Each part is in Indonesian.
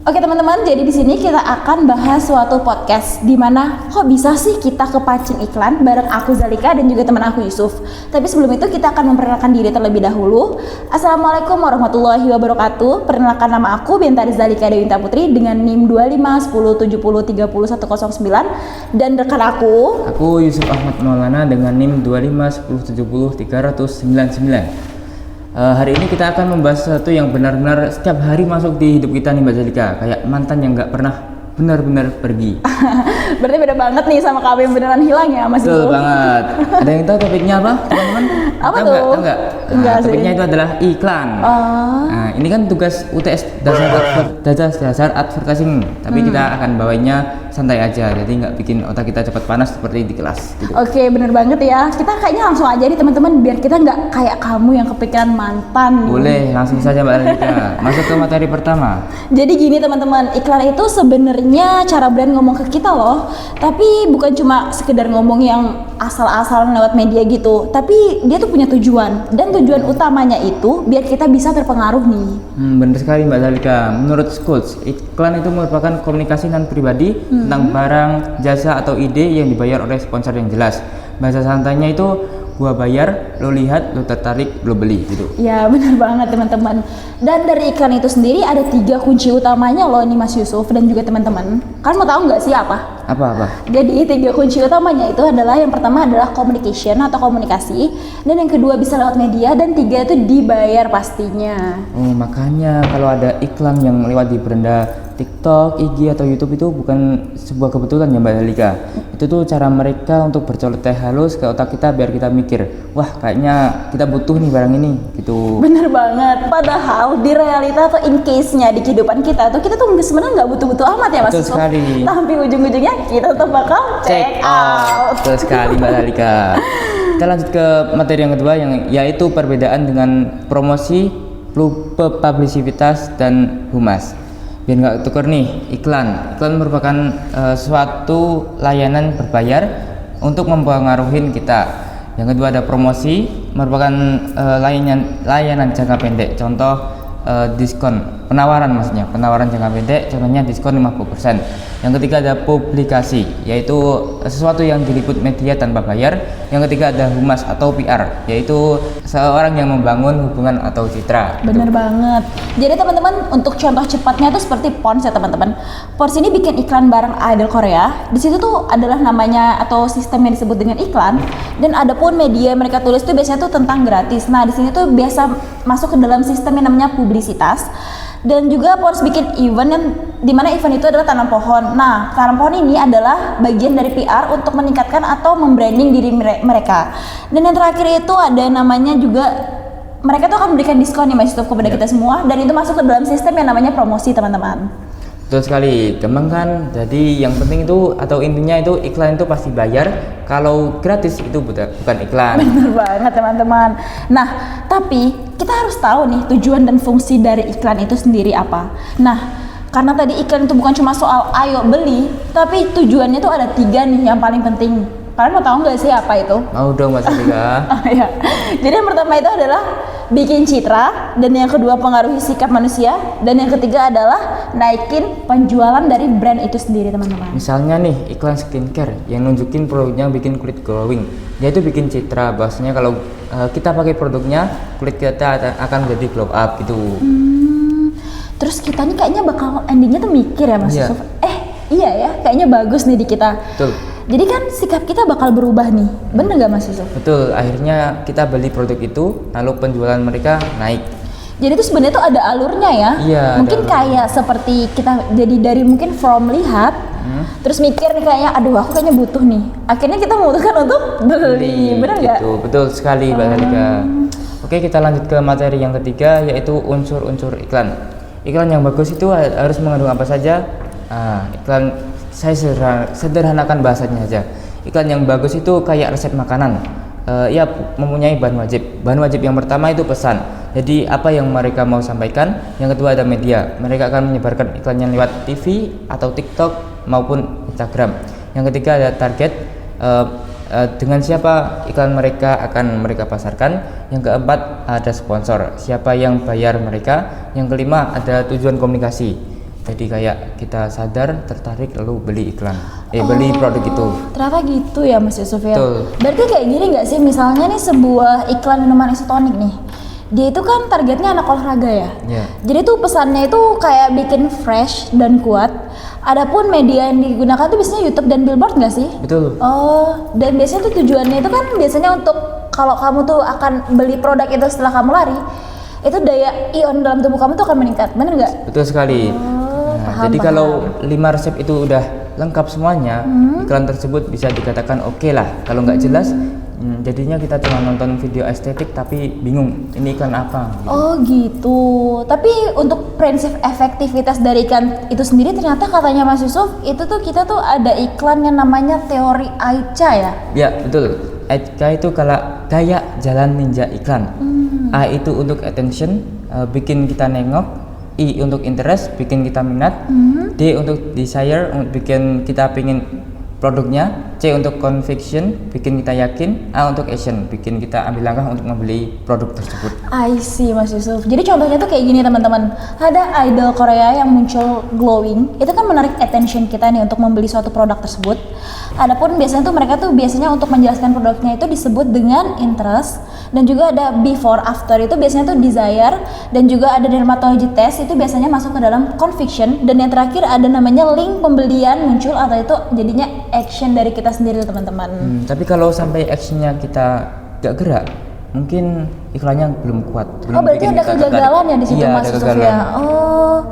Oke teman-teman, jadi di sini kita akan bahas suatu podcast di mana kok bisa sih kita kepancing iklan bareng aku Zalika dan juga teman aku Yusuf. Tapi sebelum itu kita akan memperkenalkan diri terlebih dahulu. Assalamualaikum warahmatullahi wabarakatuh. Perkenalkan nama aku Bintari Zalika Dewinta Putri dengan NIM 2510703109 dan rekan aku Yusuf Ahmad Maulana dengan NIM 2510703099. Hari ini kita akan membahas sesuatu yang benar-benar setiap hari masuk di hidup kita nih Mbak Zalika, kayak mantan yang nggak pernah benar-benar pergi. Berarti beda banget nih sama kami yang beneran hilang ya Mas Betul Yusuf. banget. Ada yang tahu topiknya apa teman-teman? Apa Tahu tuh? Enggak? Enggak sih. Topiknya itu adalah iklan. Nah, ini kan tugas UTS dasar advertising, tapi kita akan bawainya santai aja, jadi nggak bikin otak kita cepat panas seperti di kelas gitu. Oke, bener banget ya. Kita kayaknya langsung aja nih teman-teman biar kita nggak kayak kamu yang kepikiran mantan nih. Boleh, langsung saja Mbak Zalika. Masuk ke materi pertama. Jadi gini teman-teman, iklan itu sebenarnya cara brand ngomong ke kita loh. Tapi bukan cuma sekedar ngomong yang asal-asalan lewat media gitu. Tapi dia tuh punya tujuan. Dan tujuan utamanya itu biar kita bisa terpengaruh nih. Benar sekali Mbak Zalika. Menurut Schultz, iklan itu merupakan komunikasi non pribadi tentang barang, jasa atau ide yang dibayar oleh sponsor yang jelas. Bahasa santainya itu gua bayar, lo lihat, lo tertarik, lo beli gitu. Ya benar banget teman-teman. Dan dari iklan itu sendiri ada 3 kunci utamanya loh nih Mas Yusuf dan juga teman-teman. Kalian mau tahu nggak sih apa? Apa? Jadi 3 kunci utamanya itu adalah yang pertama adalah communication atau komunikasi, dan yang kedua bisa lewat media, dan 3 itu dibayar pastinya. Oh, makanya kalau ada iklan yang lewat di beranda TikTok, IG atau YouTube itu bukan sebuah kebetulan ya Mbak Zalika. Itu tuh cara mereka untuk berceloteh halus ke otak kita biar kita mikir, wah kayaknya kita butuh nih barang ini gitu. Bener banget. Padahal di realita atau in case-nya di kehidupan kita tuh kita tuh sebenarnya nggak butuh-butuh amat ya Mas Betul Yusuf. sekali. Tapi ujung-ujungnya kita tetap bakal check out. Betul sekali Mbak Zalika. Kita lanjut ke materi yang kedua yang yaitu perbedaan dengan promosi, publisitas dan humas. Biar nggak tuker nih, iklan merupakan suatu layanan berbayar untuk mempengaruhi kita. Yang kedua ada promosi, merupakan layanan jangka pendek, contoh diskon, penawaran jangka pendek, contohnya diskon 50%. Yang ketiga ada publikasi, yaitu sesuatu yang diliput media tanpa bayar. Yang ketiga ada humas atau PR, yaitu seorang yang membangun hubungan atau citra. Bener banget. Jadi teman-teman, untuk contoh cepatnya itu seperti Pons ya teman-teman. Pons ini bikin iklan bareng idol Korea. Di situ tuh adalah namanya atau sistem yang disebut dengan iklan. Dan ada pun media yang mereka tulis tuh biasanya tuh tentang gratis. Nah di sini tuh biasa masuk ke dalam sistem yang namanya publisitas. Dan juga Pons bikin event yang dimana event itu adalah tanam pohon. Nah, tanam pohon ini adalah bagian dari PR untuk meningkatkan atau membranding diri mereka. Dan yang terakhir itu ada namanya juga, mereka tuh akan memberikan diskon nih Mas Yusuf kepada kita semua. Dan itu masuk ke dalam sistem yang namanya promosi teman-teman. Betul sekali, gampang kan? Jadi yang penting itu atau intinya itu iklan itu pasti bayar. Kalau gratis itu bukan iklan. Bener banget teman-teman. Nah, tapi kita harus tahu nih tujuan dan fungsi dari iklan itu sendiri apa. Nah, karena tadi iklan itu bukan cuma soal ayo beli, tapi tujuannya tuh ada 3 nih yang paling penting. Kalian mau tahu nggak sih apa itu? Mau dong Mas Zalika. Ya. Jadi yang pertama itu adalah bikin citra, dan yang kedua pengaruhi sikap manusia, dan yang ketiga adalah naikin penjualan dari brand itu sendiri teman-teman. Misalnya nih iklan skincare yang nunjukin produknya bikin kulit glowing, dia itu bikin citra bahwasanya kalau kita pakai produknya kulit kita akan menjadi glow up gitu. Terus kita nih kayaknya bakal endingnya tuh mikir ya Mas Iya. Yusuf. Iya ya, kayaknya bagus nih di kita. Betul. Jadi kan sikap kita bakal berubah nih, bener nggak Mas Yusuf? Betul, akhirnya kita beli produk itu, lalu penjualan mereka naik. Jadi itu sebenarnya tuh ada alurnya ya. Iya, Mungkin ada kayak seperti kita jadi dari mungkin from lihat, terus mikir nih kayaknya, aduh aku kayaknya butuh nih. Akhirnya kita memutuskan untuk beli, bener nggak? Gitu. Betul sekali Mbak Zalika. Oke, kita lanjut ke materi yang ketiga yaitu unsur-unsur iklan. Iklan yang bagus itu harus mengandung apa saja? Iklan saya sederhanakan bahasanya saja. Iklan yang bagus itu kayak resep makanan. Ya mempunyai bahan wajib. Bahan wajib yang pertama itu pesan. Jadi apa yang mereka mau sampaikan. Yang kedua ada media. Mereka akan menyebarkan iklannya lewat TV atau TikTok maupun Instagram. Yang ketiga ada target. Dengan siapa iklan mereka akan mereka pasarkan. Yang keempat ada sponsor, siapa yang bayar mereka. Yang kelima ada tujuan komunikasi. Jadi kayak kita sadar, tertarik lalu beli iklan, beli produk itu. Ternyata gitu ya Mas Yusuf ya. Betul. Berarti kayak gini nggak sih, misalnya nih sebuah iklan minuman isotonik nih, dia itu kan targetnya anak olahraga ya. Iya. Jadi tuh pesannya itu kayak bikin fresh dan kuat. Adapun media yang digunakan tuh biasanya YouTube dan billboard nggak sih? Betul. Oh, dan biasanya tuh tujuannya itu kan biasanya untuk kalau kamu tuh akan beli produk itu setelah kamu lari, itu daya ion dalam tubuh kamu tuh akan meningkat, bener nggak? Betul sekali. Paham, Jadi paham. kalau 5 resep itu udah lengkap semuanya, iklan tersebut bisa dikatakan oke lah. Kalau nggak jelas, jadinya kita cuma nonton video estetik tapi bingung ini iklan apa. Gitu. Oh gitu. Tapi untuk prinsip efektivitas dari iklan itu sendiri ternyata katanya Mas Yusuf itu tuh kita tuh ada iklan yang namanya teori AICA ya. Ya betul. AICA itu kalau gaya jalan ninja iklan. A itu untuk attention, bikin kita nengok. I untuk interest, bikin kita minat. D untuk desire, bikin kita pingin produknya. C untuk conviction, bikin kita yakin. A untuk action, bikin kita ambil langkah untuk membeli produk tersebut. I see Mas Yusuf. Jadi contohnya tuh kayak gini teman-teman. Ada idol Korea yang muncul glowing, itu kan menarik attention kita nih untuk membeli suatu produk tersebut. Adapun biasanya tuh mereka tuh biasanya untuk menjelaskan produknya itu disebut dengan interest, dan juga ada before after itu biasanya tuh desire, dan juga ada dermatology test itu biasanya masuk ke dalam conviction, dan yang terakhir ada namanya link pembelian muncul atau itu jadinya action dari kita sendiri teman-teman. Tapi kalau sampai actionnya kita gak gerak, mungkin iklannya belum kuat. Oh berarti ada kegagalan ya di situ Mas Yusuf ya. Oh,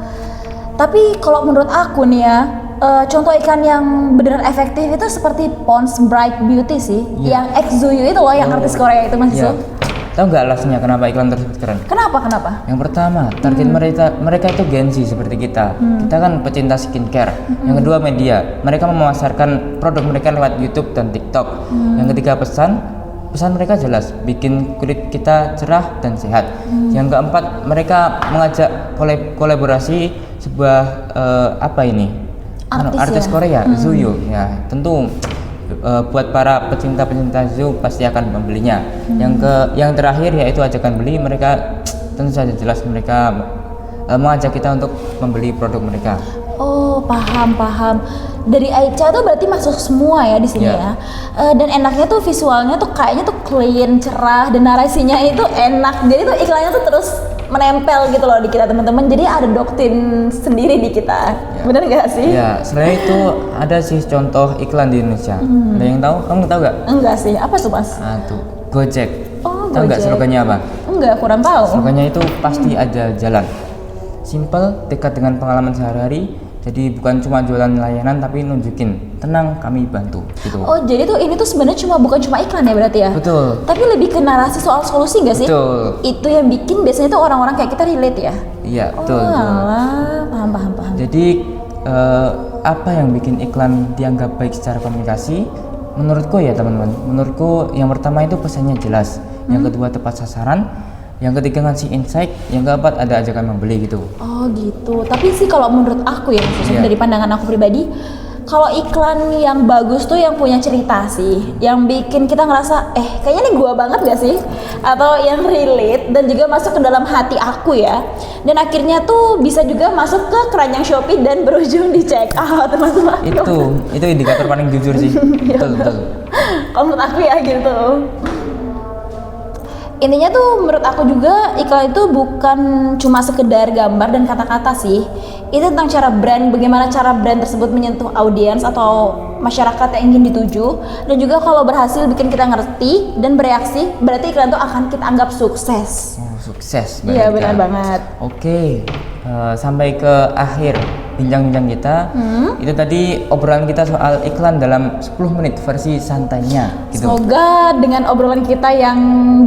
tapi kalau menurut aku nih ya, contoh iklan yang beneran efektif itu seperti Pond's Bright Beauty sih, yang ex-Zuyu itu loh, yang artis Korea itu Mas Yusuf. Tahu nggak alasannya kenapa iklan tersebut keren? Kenapa? Yang pertama, target mereka itu Gen Z seperti kita. Kita kan pecinta skincare. Yang kedua, media. Mereka memasarkan produk mereka lewat YouTube dan TikTok. Yang ketiga, pesan mereka jelas, bikin kulit kita cerah dan sehat. Yang keempat, mereka mengajak kolaborasi sebuah artis Korea, Zuyu. Ya, tentu buat para pecinta Zuyu pasti akan membelinya. Yang terakhir yaitu ajakan beli, mereka tentu saja jelas mereka mengajak kita untuk membeli produk mereka. Oh, paham. Dari Aicha tuh berarti masuk semua ya di sini ya. Dan enaknya tuh visualnya tuh kayaknya tuh clean, cerah, dan narasinya itu enak. Jadi tuh iklannya tuh terus menempel gitu loh di kita teman-teman. Jadi ada doktrin sendiri di kita. Bener nggak sih? Ya, selain itu ada sih contoh iklan di Indonesia. Ada yang tahu? Kamu tahu nggak? Enggak sih. Apa tuh Mas? Tuh, Gojek. Oh, Tahu nggak Gojek. slogannya apa? Enggak, kurang tahu. Slogannya itu pasti ada jalan. Simple, dekat dengan pengalaman sehari-hari. Jadi bukan cuma jualan layanan tapi nunjukin tenang kami bantu gitu. Oh, jadi tuh ini tuh sebenarnya bukan cuma iklan ya berarti ya? Betul. Tapi lebih ke narasi soal solusi nggak sih? Betul. Itu yang bikin biasanya tuh orang-orang kayak kita relate ya? Iya, betul. Oh, betul. alah, paham. Jadi apa yang bikin iklan dianggap baik secara komunikasi? Menurutku ya teman-teman, menurutku yang pertama itu pesannya jelas, yang kedua tepat sasaran, yang ketiga ngasih insight, yang keempat ada ajakan membeli gitu. Oh gitu. Tapi sih kalau menurut aku ya, khususnya dari pandangan aku pribadi, kalau iklan yang bagus tuh yang punya cerita sih, yang bikin kita ngerasa kayaknya nih gua banget gak sih, atau yang relate dan juga masuk ke dalam hati aku ya, dan akhirnya tuh bisa juga masuk ke keranjang Shopee dan berujung di check out teman-teman. Itu indikator paling jujur sih. betul. Kalau menurut aku ya gitu. Intinya tuh menurut aku juga iklan itu bukan cuma sekedar gambar dan kata-kata sih. Itu tentang cara bagaimana cara brand tersebut menyentuh audiens atau masyarakat yang ingin dituju, dan juga kalau berhasil bikin kita ngerti dan bereaksi, berarti iklan itu akan kita anggap sukses. Oh, sukses. Iya, benar banget. Oke, sampai ke akhir bincang-bincang kita. Itu tadi obrolan kita soal iklan dalam 10 menit versi santainya gitu. Semoga dengan obrolan kita yang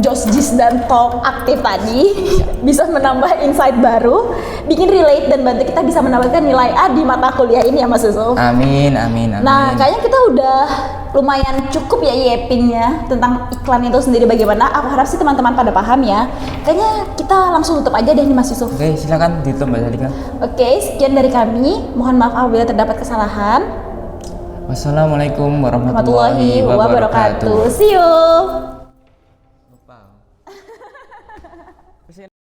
jis dan talk aktif tadi bisa menambah insight baru, bikin relate dan bantu kita bisa mendapatkan nilai A di mata kuliah ini ya Mas Yusuf. Amin. Nah, kayaknya kita udah lumayan cukup ya yepingnya tentang iklan itu sendiri bagaimana. Aku harap sih teman-teman pada paham ya. Kayaknya kita langsung tutup aja deh nih Mas Yusuf. Oke, silakan ditutup Mbak Salika. Oke, sekian dari kami. Mohon maaf apabila terdapat kesalahan. Wassalamualaikum warahmatullahi wabarakatuh. See you.